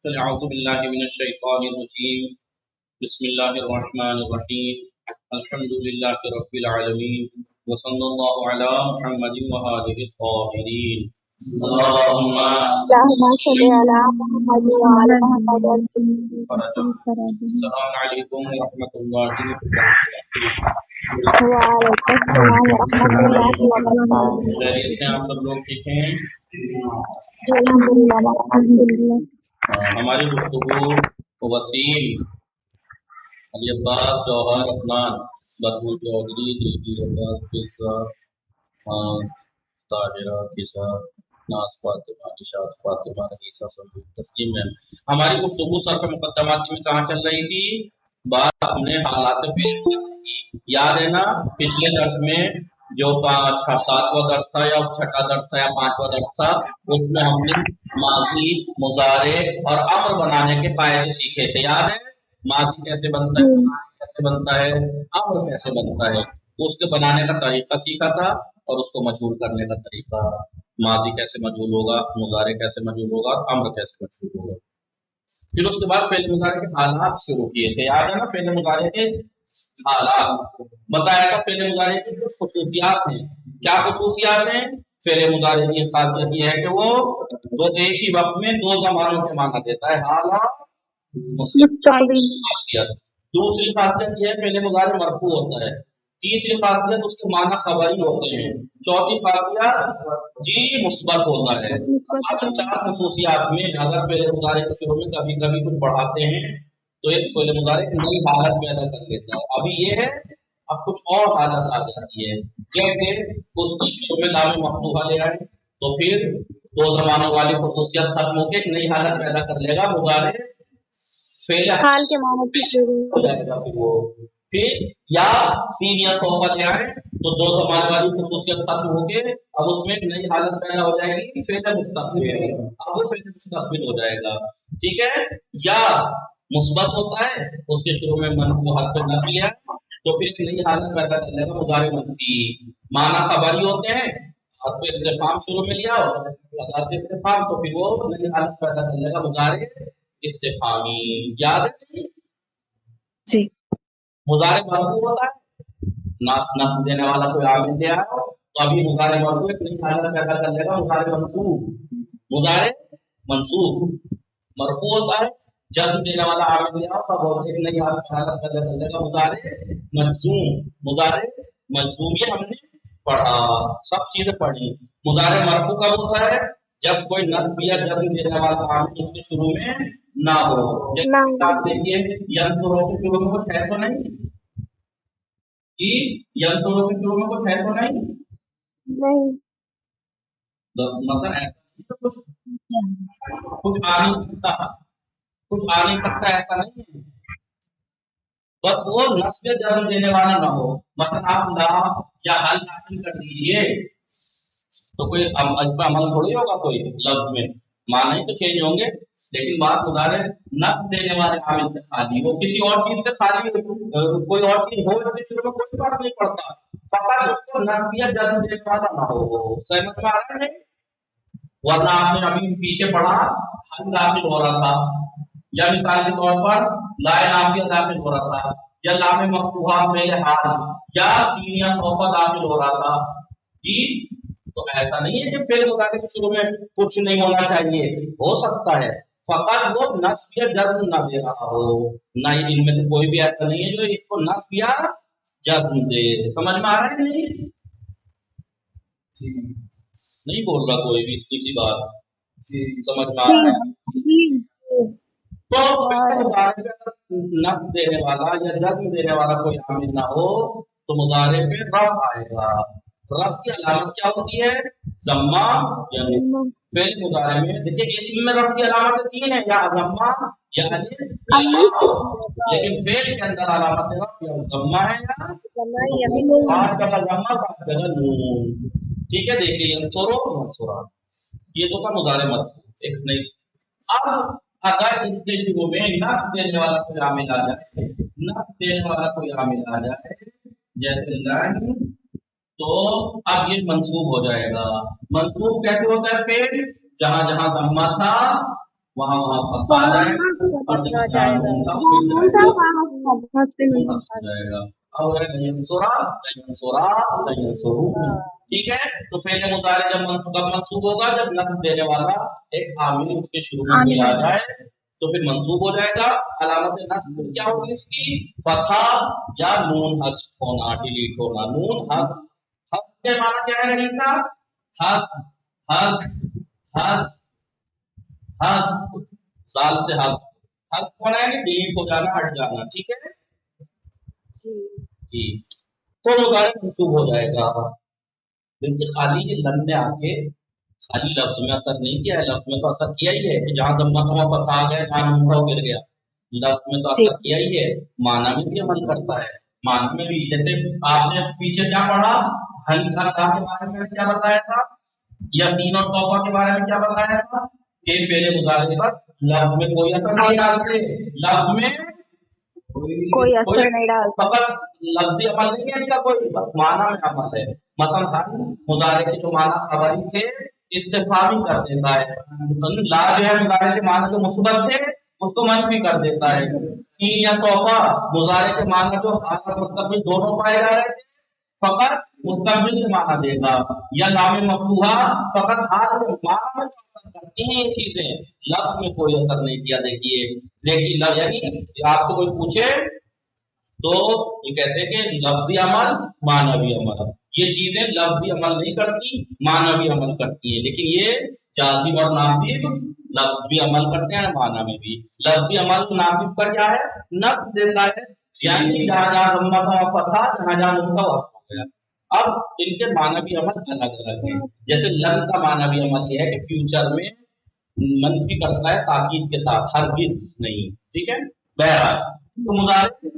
چلے اعوذ باللہ من الشیطان الرجیم بسم اللہ الرحمن الرحیم الحمد للہ رب العالمین وصلی اللہ علی محمد وآلہ الطاہرین اللہم اللهم صل على محمد وعلى محمد السلام علیکم ورحمۃ اللہ وبرکاتہ۔ وعليكم السلام ورحمة الله وبركاته. خیریت سے آپ سب لوگ ٹھیک ہیں؟ جی الحمدللہ. ہماری گفتگو وسیم علی عباس جوہر عفنان بدو چودھری دلگیر عباس قصہ طاہرہ قصہ ناز فاطمہ اشاعت فاطمہ رئیسہ سلیم تسلیم ہے۔ ہماری گفتگو صرف مقدماتی میں کہاں چل رہی تھی؟ بات ہم نے حالات پہ یاد ہے نا، پچھلے درس میں جو 7واں درس تھا یا 6واں درس تھا یا 5واں درس تھا، اس میں ہم نے ماضی، مضارع اور امر بنانے کے قاعدے سیکھے تھے، یاد ہے؟ ماضی کیسے بنتا ہے، کیسے بنتا ہے، امر کیسے بنتا ہے، اس کے بنانے کا طریقہ سیکھا تھا اور اس کو مجہول کرنے کا طریقہ، ماضی کیسے مجہول ہوگا، مضارع کیسے مجہول ہوگا اور امر کیسے مجہول ہوگا۔ پھر اس کے بعد فعل مضارع کے حالات شروع کیے تھے، یاد ہے نا؟ فعل مضارع کے حالات بتایا تھا، فعل مضارع کی کچھ خصوصیات ہیں۔ کیا خصوصیات ہیں؟ فعل مضارع کی خاصیت یہ ہے کہ وہ ایک ہی وقت میں دو زمانوں کے معنی دیتا ہے، حال اور مستقبل. خاصیت۔ دوسری خاصیت یہ ہے فعل مضارع مرفوع ہوتا ہے۔ تیسری خاصیت اس کے معنی خبری ہوتے ہیں۔ چوتھی خاصیت جی مثبت ہوتا ہے۔ اب ان 4 خصوصیات میں اگر فعل مضارع کے شروع میں کبھی کبھی کچھ بڑھاتے ہیں تو ایک فعل مضارع کی نئی حالت پیدا کر لیتا ہے۔ ابھی یہ ہے، اب کچھ اور حالت آ جاتی ہے، جیسے اس کی شروع میں لام مفتوحہ لے آئے تو پھر دو زمانوں والی خصوصیت ختم ہو کے ایک نئی حالت پیدا کر لے گا، مضارع فعل حال کے معنی کی ہو جائے گا۔ پھر وہ پھر یا سین یا سوفا لے آئے تو دو زمانے والی خصوصیت ختم ہو کے اب اس میں ایک نئی حالت پیدا ہو جائے گی، فعل مستقبل، اب وہ فعل مستقبل ہو جائے گا، ٹھیک ہے؟ یا مثبت ہوتا ہے، اس کے شروع میں منفی حرف نہ لیا تو پھر ایک نئی حالت پیدا کر لے گا، مضارع منفی۔ معنی خبری ہوتے ہیں، حرف استفہام شروع میں لیا ہو ادات استفہام تو پھر وہ نئی حالت پیدا کر لے گا، مضارع استفہامی، یاد ہے؟ جی. مضارع مرفوع ہوتا ہے، نصب دینے والا کوئی عامل دیا ہے تو ابھی مضارع مرفوع ایک نئی حالت پیدا کر لے گا، مضارع منصوب۔ مضارع منصوب مرفوع ہوتا ہے، جزم دینے والا عامل دیا ہو تو ایک نئی حالت پیدا کر لے گا، مضارع مجزوم۔ مضارع مجزوم یہ ہم نے پڑھا، سب چیزیں پڑھی۔ مضارع مرفوع کب ہوتا ہے؟ جب کوئی نصب یا جزم دینے والا عامل اس کے شروع میں نہ ہو۔ جیسے دیکھیے ینصرو کے شروع میں کچھ ہے تو نہیں جی، ینصرو کے شروع میں کچھ ہے تو نہیں، مثلا ایسا نہیں کچھ آ نہیں سکتا، کچھ آ نہیں سکتا، ایسا نہیں ہے، بس وہ نصب یا جزم دینے والا نہ ہو۔ مثلا آپ لا یا حل داخل کر دیجئے تو کوئی عمل تھوڑی ہوگا، کوئی لفظ میں معنی ہی تو چینج ہوں گے، لیکن بات مضارع نصب دینے والے عامل سے خالی، وہ کسی اور چیز سے خالی، کوئی اور چیز ہو اس کے شروع میں کوئی فرق نہیں پڑتا، فقط اس کو نصب یا جزم دینے والا نہ ہو۔ سمجھ میں آ رہا ہے؟ ورنہ آپ نے ابھی پیچھے پڑھا حل داخل ہو رہا تھا، یا مثال کے طور پر لا نافیہ داخل ہو رہا تھا، یا لام مفتوحہ فعل حال، یا سین یا سوفا داخل ہو رہا تھا جی، تو ایسا نہیں ہے کہ فعل مضارع کے شروع میں کچھ نہیں ہونا چاہیے، ہو سکتا ہے، فقط وہ نصب یا جزم نہ دے رہا ہو۔ نہ ان میں سے کوئی بھی ایسا نہیں ہے جو اس کو نصب یا جزم دے۔ سمجھ میں آ رہا ہے نہیں؟ نہیں بول رہا کوئی بھی کسی بات، سمجھ میں آ رہا ہے؟ تو فعل مضارع پہ نصب دینے والا یا جزم دینے والا کوئی عامل نہ ہو تو مضارع پہ رفع آئے گا۔ رفع کی علامت کیا ہوتی ہے؟ ضمہ، یعنی فعل مضارع میں دیکھیے اسم میں رفع کی علامت 3 ہے، یا ضمہ یا الف یا واو، لیکن فعل کے اندر علامت رفع یا ضمہ ہے یا بعد کا ضمہ بعد کا نون، ٹھیک ہے؟ دیکھیے ینصرو منصورا، یہ تو تھا مضارع مرفوع ایک نہیں۔ اب اگر اس کے شروع میں نصب دینے والا کوئی عامل آ جائے، نصب دینے والا کوئی عامل آ جائے جیسے لن، تو اب یہ منصوب ہو جائے گا۔ منصوب کیسے ہوتا ہے؟ پھر جہاں جہاں ضمہ تھا वहाँ फतहा आ जाएगा, और जहाँ नून था वो मिट जाएगा, हंस जाएगा। अब है लयंसुरा, ठीक है। तो फेल मुतारे जब मंसूब होगा जब नस्ब देने वाला एक आमिल उसके शुरू में कोई आ जाए तो फिर मंसूब हो जाएगा। अलामत नस्ब क्या होगी उसकी? फतहा या नून हस्फ होना, डिलीट होना। नून हस्फ, हस्फ के माना क्या है रईसा? हस्फ, हस्फ, हस्फ, हस्फ, साल से हस्फ, हस्फ होना है डिलीट हो जाना, हट जाना, ठीक है जी। तो मुतारे मंसूब हो जाएगा। देखिए खाली ये लन ने आके खाली लफ्ज में असर नहीं किया है, लफ्ज में तो असर किया ही है कि जहां दम्मा थमा फतहा आ गया, जहां नून था वो गिर गया, लफ्ज में तो असर किया ही है, माना में भी अमल करता है। माना में भी जैसे आपने पीछे क्या पढ़ा, हल का के बारे में क्या बताया था, यसीन और तौबा के बारे में क्या बताया था कि फेले मुजारे पर लफ्ज में कोई असर नहीं डालते, लफ्ज में कोई असर नहीं डालता, फकत लफ्जी अमल नहीं है इनका, कोई माना में अमल है। मसलन हर मुजारे के जो माना खबरी थे इस्तिफामी कर देता है, ला जो है मुजारे के माना जो मुस्बत थे उसको मनफी कर देता है। सीन या तौफा मुजारे के माना जो हाल और मुस्तकबिल दोनों पाए जा रहे थे फकत मुस्तकबिल के माना देगा, या लाम मफतूहा फकत हाल के माना में असर करती हैं ये चीजें, लफ्ज में कोई असर नहीं किया। देखिए देखिए यानी आपसे कोई पूछे तो ये कहते हैं कि लफ्जी अमल मानवी अमल, ये चीजें लफ्जी अमल नहीं करती, मानवी अमल करती है। लेकिन ये जाजिम और नासिब लफ्ज भी अमल करते हैं, माना में भी। लफ्जी अमल नासिब का क्या है? नस्ब देता है, यानी जहां जहां रम्मा था फतहा, जहां जहां नून था वस्फ हो गया। अब इनके मानवी अमल अलग अलग है। जैसे लन का मानवी अमल यह है कि फ्यूचर में मनफी करता है ताकीद के साथ, हरगिज नहीं, ठीक है। बहरहाल तो मुजारे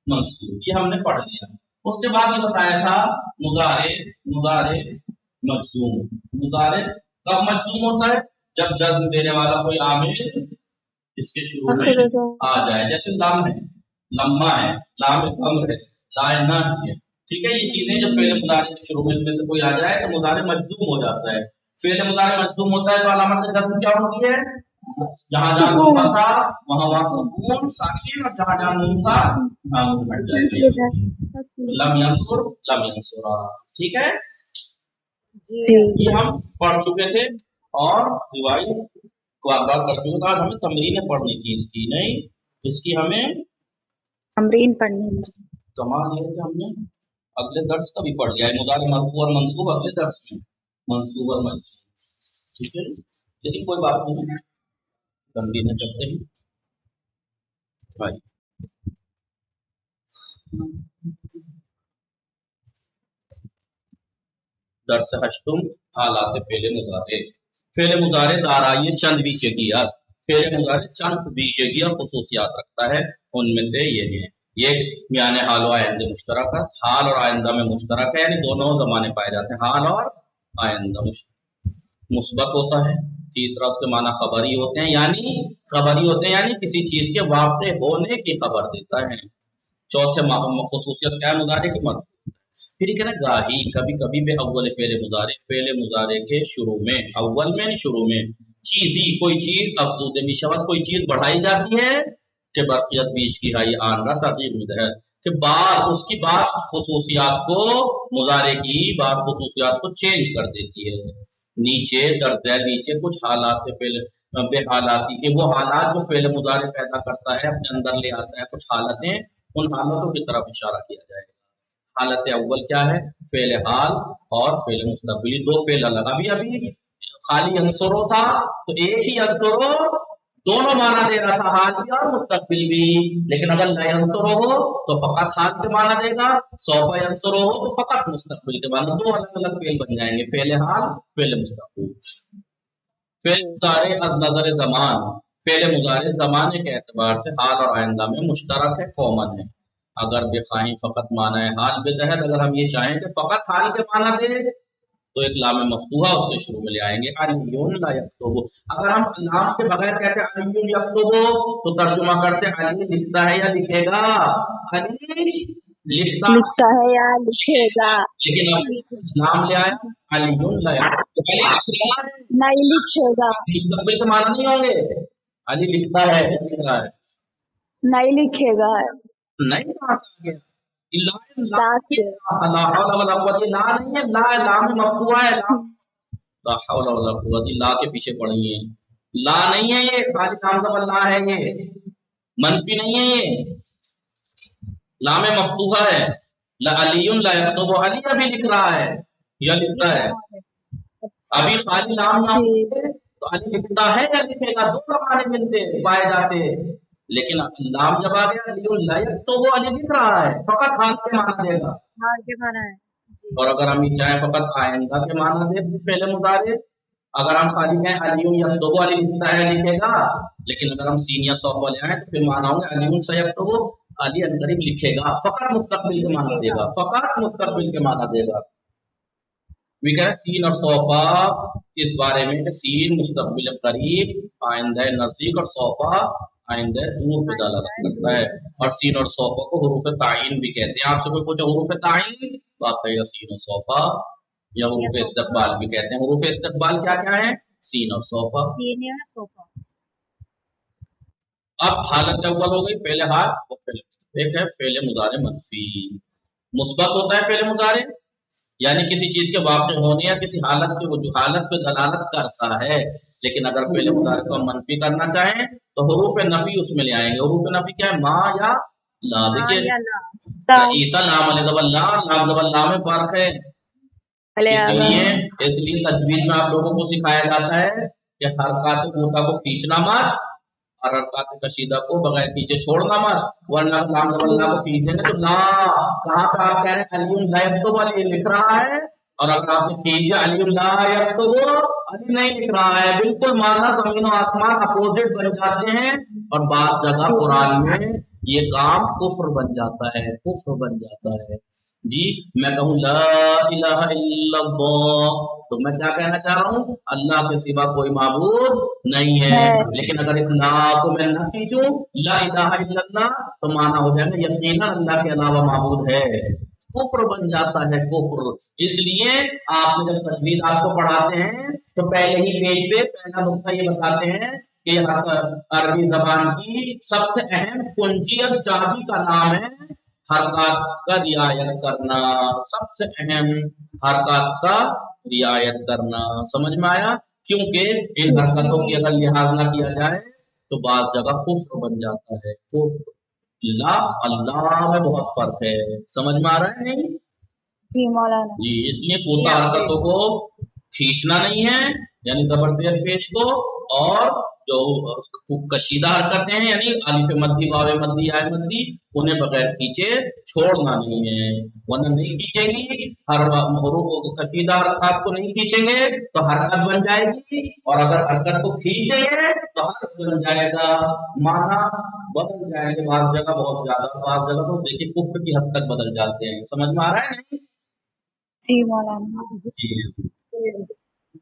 मंसूब ये हमने पढ़ लिया। उसके बाद ये बताया था मुजारे, मुजारे मजसूम। मुजारे कब मजसूम होता है? जब जज्म देने वाला कोई आमिल इसके शुरू में आ जाए, जैसे लम है, लम्मा है, लाम अम्र है, लायना है, ठीक है। ये चीजें जब फेल मुजारे के शुरू में इनमें से कोई आ जाए तो मुजारे मजसूम हो जाता है। फेल मुजारे मजसूम होता है तो अलामत जज्म क्या होती है? जहां जहां नून था वहां वहां सुकून साक्षी, और जहां जहां नून था वहां नून हट जाएगा। लम यंसुर, लम यंसुरा, ठीक है ये हम पढ़ चुके थे और रिवाइज बार बार कर चुके थे। आज हमें तमरीनें पढ़नी थी इसकी, नहीं इसकी हमें तमरीन पढ़नी है। कमाल है कि हमने अगले दर्स का भी पढ़ लिया है, मुदारे मरफू और मंसूब अगले दर्स में, मंसूब और मंसूब, ठीक है। लेकिन कोई बात नहीं, तमरीनें करते ही भाई। दर्स हश्तुम हालात फेले मुजारे। फेले मुजारे दाराये चंद विशेषियात, फेले मुजारे चंद विशेषियात खुसूसियात रखता है, उनमें से ये है, ये यानी हाल और आइंदा मुश्तरक है, हाल और आइंदा में मुश्तरक है, यानी दोनों जमाने पाए जाते हैं, हाल और आइंदा मुस्बत होता है। तीसरा उसके माना खबरी होते हैं, यानी खबरी होते हैं यानी किसी चीज के वाक़े होने की खबर देता है। चौथे खुसूसियत क्या है मुजारे की? मरफू। फिर ये कहना गाही कभी कभी बे अव्वल फेले मुजारे के शुरू में, अव्वल में नहीं शुरू में, चीजी कोई चीज अफजूद बिशवत कोई चीज बढ़ाई जाती है कि बरकियत बीच की हाई आनरा तगीर में है कि बात उसकी बात खुसूसियात को, मुजारे की बात खुसूसियात को चेंज कर देती है। नीचे दर्ज है, नीचे कुछ हालात पहले बेहालाती के वो हालात जो फेल मुजारे पैदा करता है, अपने अंदर ले आता है कुछ हालतें, उन हालतों की तरफ इशारा किया जाएगा। हालत अव्वल क्या है? फेल हाल और फेल मुस्तकबिल, दो फेल अलग। अभी अभी खाली अंसरो था तो एक ही अंसरो दोनों माना दे रहा था, हाल भी और मुस्तकबिल भी। लेकिन अगर नए अंसरो हो तो फकत हाल के माना देगा, सौफा अंसरो हो तो फकत मुस्तकबिल के माना, दो अलग अलग फेल बन जाएंगे, फेल हाल फेल मुस्तकबिल। फेल मुजारे अज नजर जमान, फेल मुजारे जमाने के एतबार से हाल और आइंदा में मुश्तरक है, कॉमन है। अगर बेखाही फकत माना है हाल बेदहद, अगर हम ये चाहें कि फकत हाल के माना दे तो एक लाम मफ्तूहा उसके शुरू में ले आएंगे, अलियुन ला यक्तुबु। अगर हम लाम के बगैर कहते हैं अलियुन यक्तुबु तो तर्जुमा करते हैं अली लिखता है या लिखेगा, अली लिखता है या लिखेगा। लेकिन अब नाम ले आया अलियुन ला यक्तुबु, नहीं लिखेगा, मुस्तकबिल के माना नहीं होंगे, अली लिखता है या लिख रहा है? नहीं लिखेगा, नहीं, कहाँ से आ गया? ला ला ला के से। ला हौला वला कुव्वत, ये ला नहीं है, ला है, ला में मफ्तूहा है, ला हौला वला कुव्वत, ये ला के पीछे पड़ी है। ला नहीं है ये, खाली नाम का ला है ये, मनफी नहीं है ये, ला में मफ्तूहा है। ला अलीयुन ला यक्तुबु, अली अभी लिख रहा है या लिख रहा है? अभी खाली नाम ना जी होते तो अली लिखता है या लिखेगा, दो प्रमाण मिलते पाए जाते। लेकिन नाम जब आ गया अलीयुन ला यक्तुबु, वो अली लिख रहा है, फकत हाल के माना देगा। हाल के माना है जी। और अगर हम चाहे फकत आइंदा के माना दे फेले मुदारे, अगर हम खाली कहें अलीयुन यक्तुबु, अली लिखता है लिखेगा। लेकिन अगर हम सीन या सौफ वाले आए तो फिर माना होगा अलीयुन सयक्तुबु, अली अनकरीब लिखेगा, फकत मुस्तकबिल के माना देगा, फकत मुस्तकबिल के माना देगा। वी कह रहे सीन और सौफा इस बारे में कि सीन मुस्तकबिल करीब, आइंदा नजदीक, और सौफा आइंदा दूर पे दलालत करता है। और सीन और सौफा को हुरूफ ताइन भी कहते हैं। आपसे कोई पूछे हुरूफ ताइन तो आप कहेगा सीन और सौफा, या हुरूफ इस्तकबाल भी कहते हैं। हुरूफ इस्तकबाल क्या क्या है? सीन और सौफा। सीन या सोफा। अब हालत अव्वल हो गई, पहले हाल और पहले एक है फेले मुजारे मनफी। मुस्बत होता है फेले मुजारे, यानी किसी चीज के वाक़ होने या किसी हालत के वजूद हालत पे दलालत करता है। लेकिन अगर पहले मुदारे को हम मनफी करना चाहें तो हुरूफ नफी उसमें ले आएंगे। हुरूफ नफी क्या है? मा या ला। हाँ देखिए या ला। ईसा लाम अले ज़बर ला, लाम ज़बर ला में फर्क है। अले इसलिए इसलिए तजवीज में आप लोगों को सिखाया जाता है कि हरकत मूता को खींचना मत, और हरकत कशीदा को बगैर खींचे छोड़ना मत, वरना लाम ज़बर ला को खींच देंगे तो ला कहाँ पे आप कह रहे हैं अलीयुन ला यक्तुबु, अली लिख रहा है। और अगर आपने खींच दिया अलीयुन ला यक्तुबु, अली नहीं लिख रहा है, बिल्कुल माना जमीन और आसमान अपोजिट बन जाते हैं। और बात जगह कुरान में ये काम कुफ्र बन जाता है, कुफ्र बन जाता है। जी मैं कहूँ ला इलाहा इल्लल्लाह तो मैं क्या कहना चाह रहा हूँ? अल्लाह के सिवा कोई माबूद नहीं है। लेकिन अगर इस ला को मैं न खींचूं ला इलाहा इल्लल्लाह तो माना हो जाएगा यकीनन अल्लाह के अलावा माबूद है, कुफ्र बन जाता है, कुफ्र। इसलिए आपने जब तजवीज आपको पढ़ाते हैं तो पहले ही पेज पे पहला नुक्ता ये बताते हैं कि अरबी जबान की सबसे अहम कुंजी और चाबी का नाम है हरकत का रियायत करना। सबसे अहम हरकत का रियायत करना। समझ में आया? क्योंकि इन हरकतों की अगर लिहाज ना किया जाए तो बात जगह कुफ्र बन जाता है, कुफ्र। ला अल्लाह में बहुत फर्क है, समझ में आ रहा है नहीं? जी मौलाना। जी इसलिए कोता हरकतों को खींचना नहीं है, यानी जबरदस्त पेश को, और जो कशीदा हरकतें हैं यानी अलिफ मद्दी वावे मद्दी आय मद्दी उन्हें बगैर खींचे छोड़ना नहीं है, वरना नहीं खींचेंगी हर कशीदा हरकत को नहीं खींचेंगे तो हरकत बन जाएगी, और अगर हरकत को खींच देंगे तो हरकत बन जाएगा, माना बदल जाएंगे। बात जगह बहुत ज्यादा, बात जगह तो देखिए कुफ्र की हद तक बदल जाते हैं। समझ में आ रहा है नहीं? जी मौलाना। जी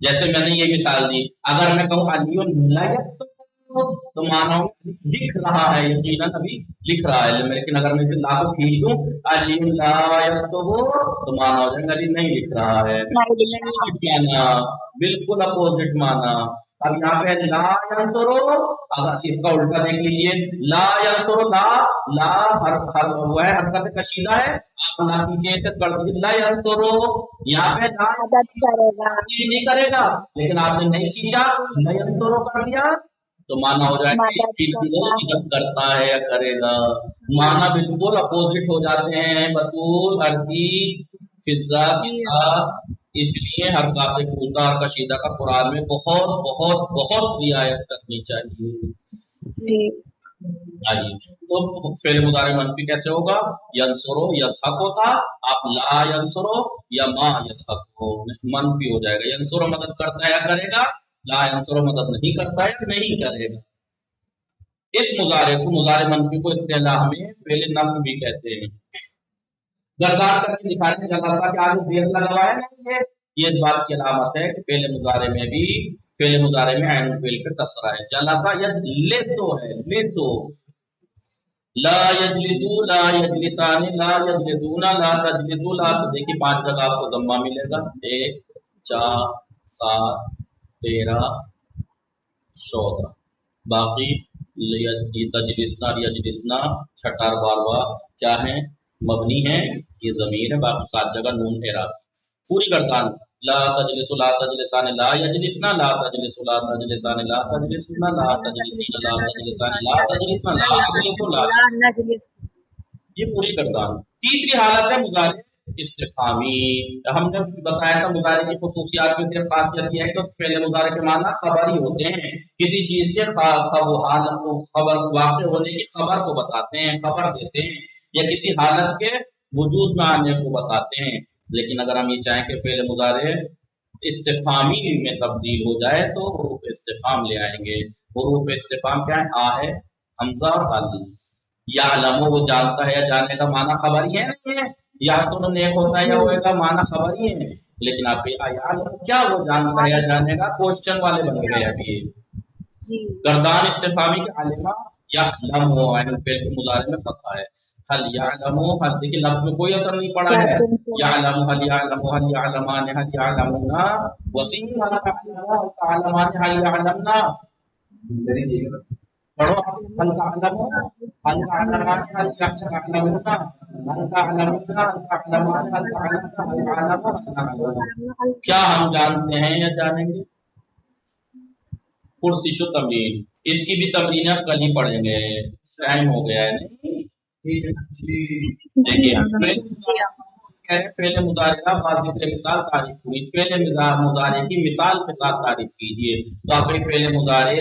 जैसे मैंने ये मिसाल दी, अगर मैं कहूँ अलियुन ला यक्तुबु तो मानो लिख रहा है, यकीनन अभी लिख रहा है। लेकिन अगर मैं इसे ला को खींच दूं अलियुन ला यक्तुबु तो माना हो जाएगा अली नहीं लिख रहा है, माना बिल्कुल अपोजिट माना। अब यहाँ पे ला यंसुरु, अगर इसका उल्टा देख लीजिए, ला यंसुरु, ला ला हर हर वो है हरकत कशीदा है, आप ला कीजिए इसे कर दीजिए ला यंसुरु। यहाँ पे ला मदद करेगा, नहीं करेगा, लेकिन आपने नहीं खींचा ला यंसुरु कर दिया तो माना हो जाएगा मदद करता है या करेगा। माना बिल्कुल अपोजिट हो जाते हैं बतूल अर्जी फिजा के साथ। इसलिए हर काते कूता और कशीदा का कुरान में बहुत बहुत बहुत रियायत करनी चाहिए। जी आइए तो फेल मुदारे मनफी कैसे होगा? यंसुरो यजहको था, आप ला यंसुरो या मा यजहको मनफी हो जाएगा। यंसुरो मदद करता है या करेगा, ला यंसुरो मदद नहीं करता है या नहीं करेगा। इस मुजारे को मुजारे मनफी को इस्तिलाह में फेल नफ्य भी कहते हैं। गरदार करके दिखा रहे हैं जलासा के आगे देर लगा है नहीं है, ये इस बात की अलामत है कि पहले मुजारे में भी पहले मुजारे में ऐन फेल पे कसरा है। जलासा यद लेसो है, लेसो ला यजलिसु ला यजलिसानी ला यजलिसूना ला तजलिसु ला। तो देखिए 5 जगह आपको जम्मा मिलेगा, 1 4 7 13 14। बाकी तजलिसना यजलिसना छठा और बारवा क्या है, मबनी है, ये ज़मीर है, बाकी 7 जगह नून एराब। पूरी गर्दान ला तजलिसु ला तजलिसान ला यजलिसना ला तजलिसु ला तजलिसान ला तजलिसना ला तजलिसना ला तजलिसान ला तजलिसना ला तजलिसु ला, ला नजलिस। ये पूरी गर्दान। तीसरी हालत है मुजारे इस्तिफामी। हम जब बताया था मुजारे की खुसूसियात में से खासियत यह है कि पहले मुजारे के माना खबर ही होते हैं, किसी चीज के हालत को खबर वाक़े होने की खबर को बताते हैं, खबर देते हैं, या किसी हालत के वजूद में आने को बताते हैं। लेकिन अगर हम ये चाहें कि फेल मुजारे इस्तिफामी में तब्दील हो जाए तो हुरूफ इस्तिफाम ले आएंगे। हुरूफ इस्तिफाम क्या है, आ है, हमजा और हाली। या अलमो वो जानता है या जानने का माना खबर ही है, नहीं है, या सुन नेक होता है या होएगा माना खबर ही है। लेकिन आप क्या वो जानता है या जानने का क्वेश्चन वाले बन गए अभी। जी गर्दान इस्तिफामी के आलिमा या लम हो मुजारे में फतहा है। हल यालमु, हल देखिए लफ्ज में कोई असर नहीं पड़ा है। यालमु हल यालमु हल यालमान हल यालमुना वसीम हल तालमु हल तालमान हल यालमना। पढ़ो हल तालमु हल तालमान हल यालमुना हल तालमुना हल तालमान हल तालमना हल यालमु हल तालमुना। क्या हम जानते हैं या जानेंगे? पुरसिशु तमरीन, इसकी भी तमरीन आप कल ही पढ़ेंगे, टाइम हो गया है नहीं। देखिए पहले मुजारे का जिक्र मिसाल तारीफ हुई, पहले मुजारे की मिसाल के साथ तारीफ कीजिए। तो आपके पहले मुजारे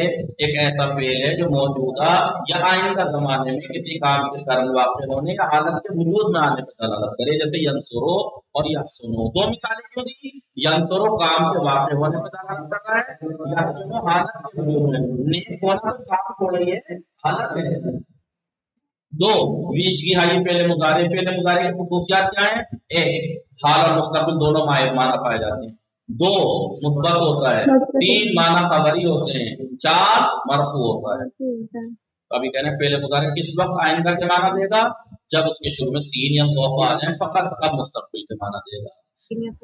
एक ऐसा फेल है जो मौजूदा या आइंदा जमाने में किसी काम के कारण वाक़ होने या हालत के वजूद में आने पर दलालत करे, जैसे यंसुरो और यहसुनो। दो मिसालें क्यों दी? यंसुरो काम के वाक़ होने पर दलालत कर रहा है, यहसुनो हालत के वजूद में। नेक होना तो काम हो रही है, हालत है। दो बीच की हाई पहले मुजारे की खुसूसियात क्या है? एक, हाल और मुस्तकबिल दोनों माना पाए जाते हैं। दो, मुस्बत होता है। तीन, माना खबरी होते हैं। चार, मरफू होता है। अभी कह रहे हैं पहले मुजारे किस वक्त आइंदा के माना देगा? जब उसके शुरू में सीन या सौफ आ जाए फकत, तब मुस्तकबिल के माना देगा।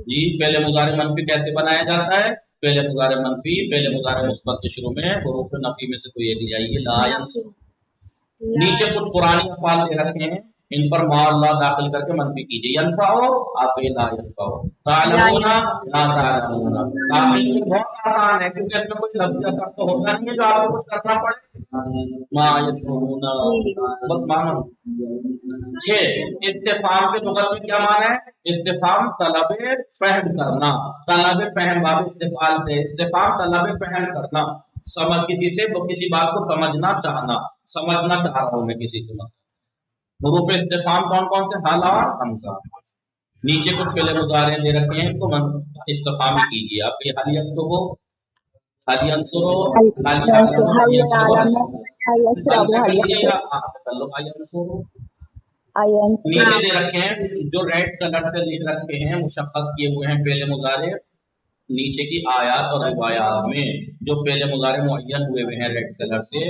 जी पहले मुजारे मनफी कैसे बनाया जाता है? पहले मुजारे मनफी पहले मुजारे मुस्बत के शुरू में हुरूफ नफी में से कोई एक ले आइए, ला यंसुर। नीचे कुछ पुरानी अफाल दे रखे हैं, इन पर माल्ला दाखिल करके मनफी कीजिए। यनफाओ आप ये ला यनफाओ, तालमूना ला तालमूना। तामील बहुत आसान है क्योंकि इसमें कोई लफ्ज़ असर तो होता नहीं है जो आपको कुछ करना पड़े। मा यशूना, बस माना। 6, इस्तिफाम के लुगत में क्या माना है? इस्तिफाम तलबे फहम करना, तलबे फहम बाब इस्तिफाल से इस्तिफाम तलबे फहम करना, समझ किसी से किसी बात को समझना चाहना, समझना चाह रहा हूं मैं किसी से। हुरूफ इस्तिफाम कौन कौन से? हाला और हमजा। नीचे कुछ फेले मुजारे दे रखे हैं, तो इस्तिफाम ही कीजिए आप। ये हल यक्तुबु, हल यंसुरु, हल यअलमु, नीचे दे रखे हैं जो रेड कलर से लिख रखे हैं, मुशख्खस किए हुए हैं फेले मुजारे। नीचे की आयात और रिवायात में जो फेले मुजारे मुअय्यन हुए हुए हैं रेड कलर से,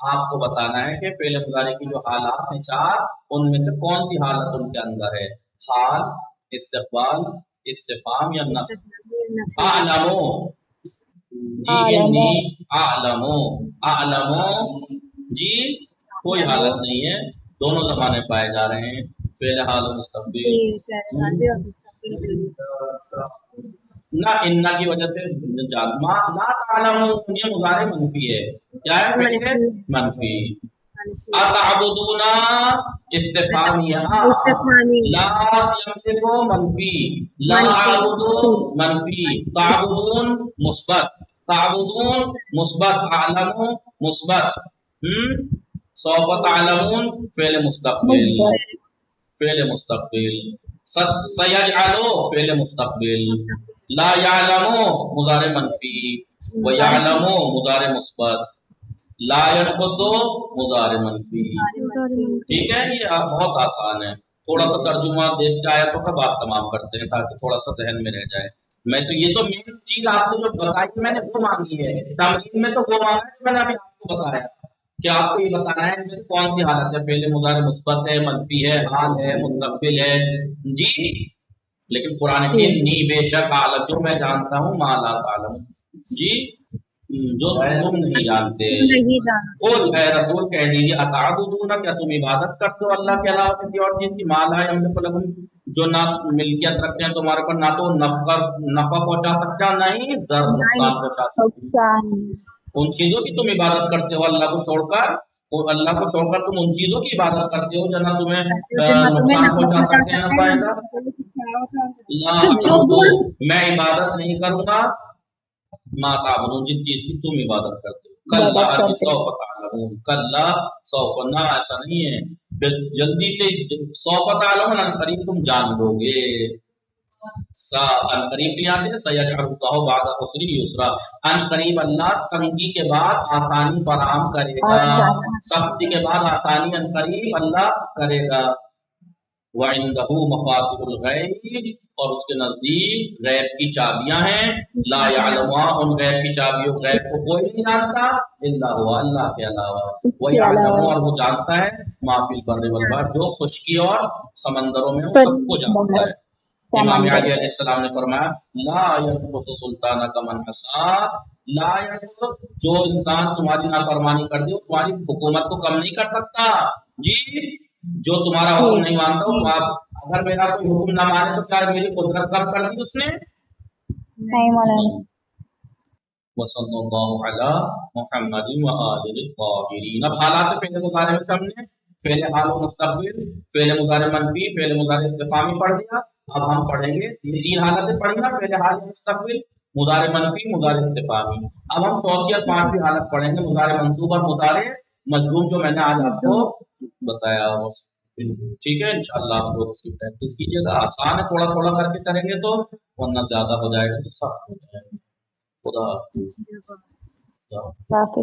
आपको बताना है कि फेले मुजारे की जो हालात हैं 4, उनमें से कौन सी हालत उनके अंदर है? हाल, इस्तिक़बाल, इस्तिफ़ाम या नफ़ी। आलमो, जी इन्नी आलमो, आलमो जी कोई हालत नहीं है, दोनों ज़माने पाए जा रहे हैं, फेले हाल और मुस्तक़बिल। ना इन्ना की वजह से ना तालमू, ये मुजारे मनफी है। क्या है? मनफी। अतअबुदूना इस्तिफामिया, ला यमलिकु मनफी, ला अबुदु मनफी, ताबुदून मुस्बत, ताबुदून मुस्बत, आलमू मुस्बत, सौफ तालमून फेले मुस्तक़बिल, फेले मुस्तक़बिल। सयजअलु फेले मुस्तक़बिल, ला यालमु मुजारे मनफी, व यालमु मुजारे मुस्बत, ला यनकुसु मुजारे मनफी। ठीक है, ये बहुत आसान है। थोड़ा सा तर्जुमा देखते आयतों का बात तमाम करते हैं ताकि थोड़ा सा जहन में रह जाए। मैं तो ये तो मेन चीज आपको जो बताई मैंने वो मांगी है, तमरीन में तो वो मांगा है मैंने अभी आपको बताया कि आपको ये बताना है इनमें कौन सी हालत है, पहले मुजारे मुस्बत है, मनफी है, हाल है, मुस्तक़बिल है। जी लेकिन कुरान की नी बेशक हालत जो मैं जानता हूँ माला तालम। जी जो तुम नहीं जानते। नहीं जाना बोल ए रसूल कह दीजिए अताबुदूना, क्या तुम इबादत करते हो अल्लाह के अलावा किसी और चीज की, माला यमलिकुलकुम, जो ना मिल्कियत रखते हैं तुम्हारे पर, ना तो नफा पहुंचा सकता, नहीं जर नुकसान पहुंचा सकते। उन चीजों की तुम इबादत करते हो अल्लाह को छोड़कर, और अल्लाह को छोड़कर तुम उन चीजों की इबादत करते हो जो ना तुम्हें नुकसान पहुंचा सकते हैं ना फायदा। ला अबुदु, मैं इबादत नहीं करूंगा, मा ताबुदून, जिस चीज की तुम इबादत करते हो। कल्ला सौफ तालमून, कल्ला सौफ, ना ऐसा नहीं है, बस जल्दी से सौफ तालमून, अनकरीब तुम जान लोगे। सा अनकरीब भी आते हैं, सयजअलुल्लाहु बाद उसरी युसरा, अनकरीब अल्लाह तंगी के बाद आसानी फराहम करेगा, सख्ती के बाद आसानी अनकरीब अल्लाह करेगा। वइंदहु मफातिहुल गैब, और उसके नजदीक गैब की चाबियां हैं, ला यअलमुहा, उन गैब की चाबियों गैब को कोई नहीं जानता, इल्ला हुवा, अल्लाह के अलावा। व यअलमु, और वो जानता है, मा फिल बर्रि वल बहर, जो खुश्की और समंदरों में वो सबको जानता है। इमाम अली अलैहिस्सलाम ने फरमाया, ला यकुसु सुल्ताना का मन हसा, ला यकुसु, जो इंसान तुम्हारी नाफरमानी कर दे वो तुम्हारी हुकूमत को कम नहीं कर सकता जी। जो तुम्हारा हुक्म नहीं मानता, तो आप अगर मेरा कोई हुक्म ना माने तो क्या मेरी कुदरत कम कर दी उसने? नहीं मौलाना। वसल्लल्लाहु अला मुहम्मदिन व आलिहि ताहिरीन। अब हालात पहले मुदारे में हमने पहले हाल और मुस्तकबिल, पहले मुदारे मनफी, पहले मुदारे इस्तिफामी पढ़ दिया। अब हम पढ़ेंगे ये तीन हालतें पढ़ी ना, पहले हाल मुस्तकबिल, मुदारे मनफी, मुदारे इस्तिफामी। अब हम चौथी और पांचवी हालत पढ़ेंगे, मुदारे मंसूब और मुदारे मजलूम, जो मैंने आज आपको बताया। ठीक है, इंशाअल्लाह आप लोग इसकी प्रैक्टिस कीजिएगा। आसान है, थोड़ा थोड़ा करके करेंगे तो, वरना ज्यादा हो जाएगा तो सख्त हो जाएगा। खुदा जी, खुदा काफी।